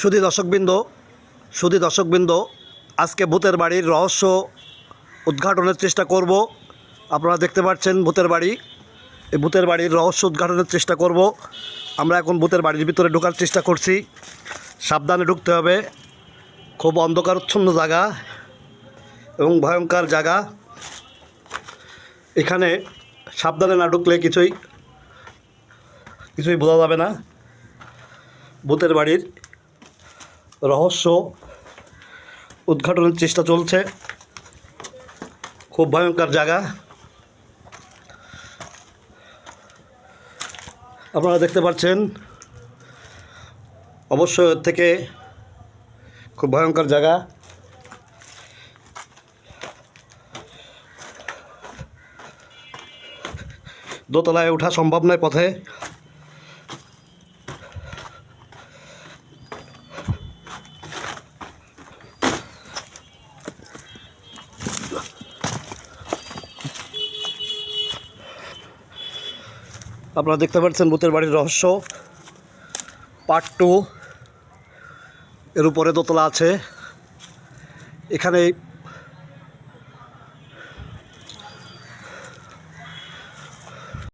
সুধী দর্শকবৃন্দ, আজকে ভূতের বাড়ির রহস্য উদ্ঘাটনের চেষ্টা করব। আপনারা দেখতে পাচ্ছেন ভূতের বাড়ি। এই ভূতের বাড়ির রহস্য উদ্ঘাটনের চেষ্টা করব। আমরা এখন ভূতের বাড়ির ভিতরে ঢোকার চেষ্টা করছি। সাবধানে ঢুকতে হবে। খুব অন্ধকারচ্ছন্ন জায়গা এবং ভয়ঙ্কর জায়গা। এখানে সাবধানে না ঢুকলে কিছুই বোঝা যাবে না। ভূতের বাড়ির রহস্য উদ্ঘাটনের চেষ্টা চলছে। খুব ভয়ঙ্কর জায়গা। আপনারা দেখতে পাচ্ছেন, অবশ্যই এর থেকে খুব ভয়ঙ্কর জায়গা। দোতলায় ওঠা সম্ভব নয় পথে। আপনারা দেখতে পাচ্ছেন ভূতের বাড়ির রহস্য পার্ট 2। এর উপরে দোতলা আছে। এখানে